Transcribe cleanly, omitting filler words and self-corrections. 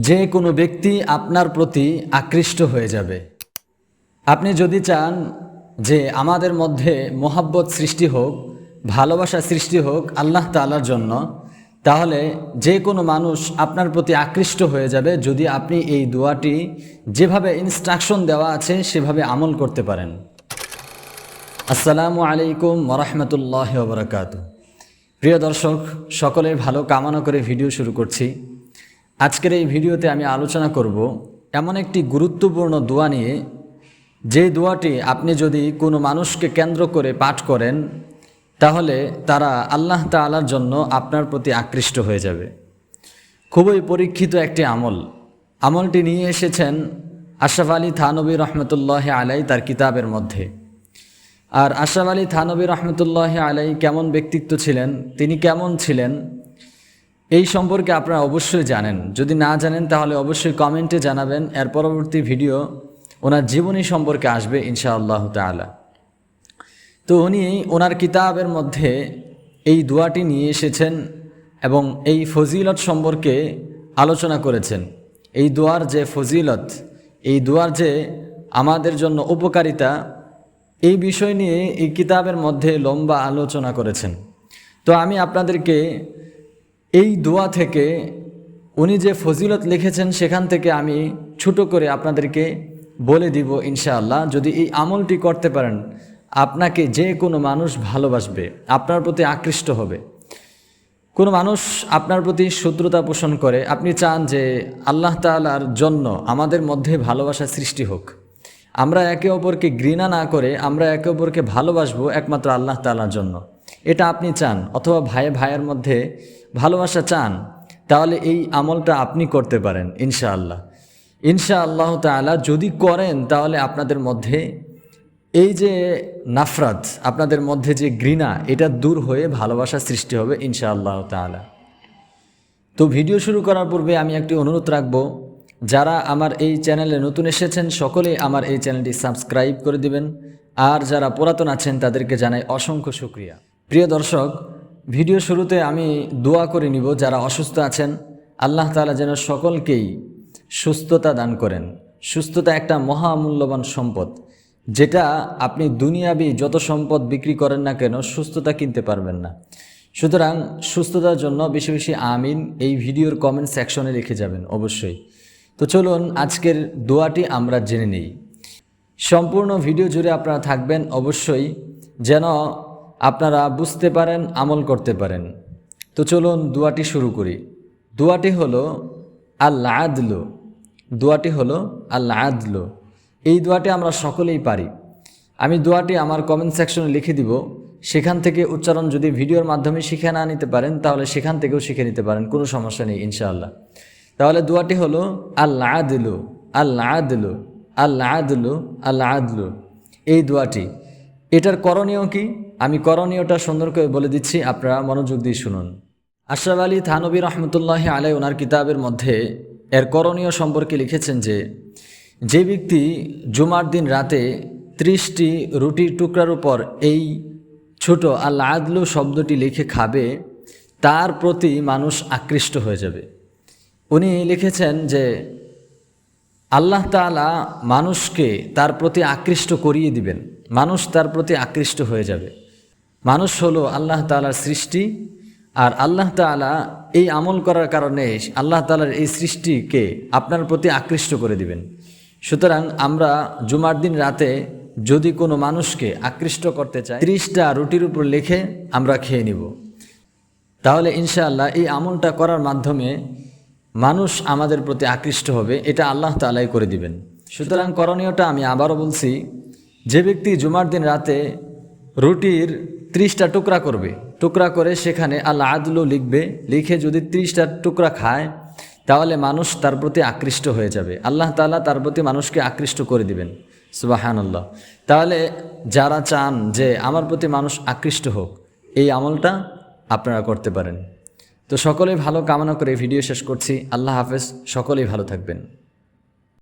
যে কোনো ব্যক্তি আপনার প্রতি আকৃষ্ট হয়ে যাবে। আপনি যদি চান যে আমাদের মধ্যে মোহাব্বত সৃষ্টি হোক, ভালোবাসা সৃষ্টি হোক আল্লাহ তাআলার জন্য, তাহলে যে কোনো মানুষ আপনার প্রতি আকৃষ্ট হয়ে যাবে যদি আপনি এই দোয়াটি যেভাবে ইনস্ট্রাকশন দেওয়া আছে সেভাবে আমল করতে পারেন। আসসালামু আলাইকুম ওয়া রাহমাতুল্লাহি ওয়া বারাকাতুহু। প্রিয় দর্শক, সকলের ভালো কামনা করে ভিডিও শুরু করছি। আজকের এই ভিডিওতে আমি আলোচনা করব এমন একটি গুরুত্বপূর্ণ দোয়া নিয়ে, যে দোয়াটি আপনি যদি কোনো মানুষকে কেন্দ্র করে পাঠ করেন তাহলে তারা আল্লাহ তাআলার জন্য আপনার প্রতি আকৃষ্ট হয়ে যাবে। খুবই পরীক্ষিত একটি আমলটি নিয়ে এসেছেন আশরাফ আলী থানভী রহমতুল্লাহ আলাই তার কিতাবের মধ্যে। আর আশরাফ আলী থানভী রহমতুল্লাহ আলাই কেমন ব্যক্তিত্ব ছিলেন, তিনি কেমন ছিলেন এই সম্পর্কে আপনারা অবশ্যই জানেন। যদি না জানেন তাহলে অবশ্যই কমেন্টে জানাবেন। এর পরবর্তী ভিডিও ওনার জীবনী সম্পর্কে আসবে ইনশাআল্লাহ তাআলা। তো উনি ওনার কিতাবের মধ্যে এই দোয়াটি নিয়ে এসেছেন এবং এই ফজিলত সম্পর্কে আলোচনা করেছেন। এই দোয়ার যে ফজিলত, এই দোয়ার যে আমাদের জন্য উপকারিতা, এই বিষয় নিয়ে এই কিতাবের মধ্যে লম্বা আলোচনা করেছেন। তো আমি আপনাদেরকে এই দোয়া থেকে উনি যে ফজিলত লিখেছেন সেখান থেকে আমি ছোট করে আপনাদেরকে বলে দিব ইনশাআল্লাহ। যদি এই আমলটি করতে পারেন আপনাকে যে কোনো মানুষ ভালোবাসবে, আপনার প্রতি আকৃষ্ট হবে। কোনো মানুষ আপনার প্রতি শত্রুতা পোষণ করে, আপনি চান যে আল্লাহ তাআলার জন্য আমাদের মধ্যে ভালোবাসা সৃষ্টি হোক, আমরা একে অপরকে ঘৃণা না করে আমরা একে অপরকে ভালোবাসবো একমাত্র আল্লাহ তাআলার জন্য, এটা আপনি চান, অথবা ভাইয়ের মধ্যে ভালোবাসা চান, তাহলে এই আমলটা আপনি করতে পারেন ইনশাআল্লাহ তাআলা। যদি করেন তাহলে আপনাদের মধ্যে এই যে নাফরাত, আপনাদের মধ্যে যে ঘৃণা, এটা দূর হয়ে ভালোবাসা সৃষ্টি হবে ইনশাআল্লাহ তাআলা। তো ভিডিও শুরু করার পূর্বে আমি একটি অনুরোধ রাখব, যারা আমার এই চ্যানেলে নতুন এসেছেন সকলেই আমার এই চ্যানেলটি সাবস্ক্রাইব করে দিবেন, আর যারা পুরাতন আছেন তাদেরকে জানাই অসংখ্য শুকরিয়া। প্রিয় দর্শক, ভিডিও শুরুতে আমি দোয়া করে নিব যারা অসুস্থ আছেন, আল্লাহ তাআলা যেন সকলকেই সুস্থতা দান করেন। সুস্থতা একটা মহামূল্যবান সম্পদ, যেটা আপনি দুনিয়াবি যত সম্পদ বিক্রি করেন না কেন সুস্থতা কিনতে পারবেন না। সুতরাং সুস্থতার জন্য বেশি বেশি আমিন এই ভিডিওর কমেন্ট সেকশনে লিখে যাবেন অবশ্যই। তো চলুন আজকের দোয়াটি আমরা জেনে নিই। সম্পূর্ণ ভিডিও জুড়ে আপনারা থাকবেন অবশ্যই, যেন আপনারা বুঝতে পারেন, আমল করতে পারেন। তো চলুন দোয়াটি শুরু করি। দোয়াটি হলো আল্লাহ আদলু। দোয়াটি হলো আল্লাহ আদলু। এই দোয়াটি আমরা সকলেই পারি। আমি দোয়াটি আমার কমেন্ট সেকশনে লিখে দিব, সেখান থেকে উচ্চারণ যদি ভিডিওর মাধ্যমে শিখে না নিতে পারেন তাহলে সেখান থেকেও শিখে নিতে পারেন, কোনো সমস্যা নেই ইনশাআল্লাহ। তাহলে দোয়াটি হলো আল্লাহ আদলু আল্লাহ আদলু আল্লাহ আদলু আল্লাহ আদলু। এই দোয়াটি, এটার করণীয় কি আমি করণীয়টা সুন্দর করে বলে দিচ্ছি, আপনারা মনোযোগ দিয়ে শুনুন। আশরাফ আলী থানভী রহমতুল্লাহ আলাই ওনার কিতাবের মধ্যে এর করণীয় সম্পর্কে লিখেছেন যে ব্যক্তি জুমার দিন রাতে 30টি রুটির টুকরার উপর এই ছোট আল্লাহ আদলু শব্দটি লিখে খাবে, তার প্রতি মানুষ আকৃষ্ট হয়ে যাবে। উনি লিখেছেন যে আল্লাহ তাআলা মানুষকে তার প্রতি আকৃষ্ট করিয়ে দিবেন, মানুষ তার প্রতি আকৃষ্ট হয়ে যাবে। মানুষ হলো আল্লাহ তাআলার সৃষ্টি, আর আল্লাহ তাআলা এই আমল করার কারণে আল্লাহ তাআলার এই সৃষ্টিকে আপনার প্রতি আকৃষ্ট করে দিবেন। সুতরাং আমরা জুমার দিন রাতে যদি কোনো মানুষকে আকৃষ্ট করতে চাই 30টা রুটির উপর লিখে আমরা খেয়ে নিব, তাহলে ইনশাআল্লাহ এই আমলটা করার মাধ্যমে মানুষ আমাদের প্রতি আকৃষ্ট হবে, এটা আল্লাহ তাআলাই করে দিবেন। সুতরাং করণীয়টা আমি আবারও বলছি, যে ব্যক্তি জুমার দিন রাতে রুটির 30টা টুকরা করবে, টুকরা করে সেখানে আল্লাহ আদলু লিখবে, লিখে যদি 30টা টুকরা খায় তাহলে মানুষ তার প্রতি আকৃষ্ট হয়ে যাবে, আল্লাহ তাআলা তার প্রতি মানুষকে আকৃষ্ট করে দিবেন। সুবহানাল্লাহ। তাহলে যারা চান যে আমার প্রতি মানুষ আকৃষ্ট হোক, এই আমলটা আপনারা করতে পারেন। তো সকলেই ভালো কামনা করে ভিডিও শেষ করছি। আল্লাহ হাফেজ, সকলেই ভালো থাকবেন।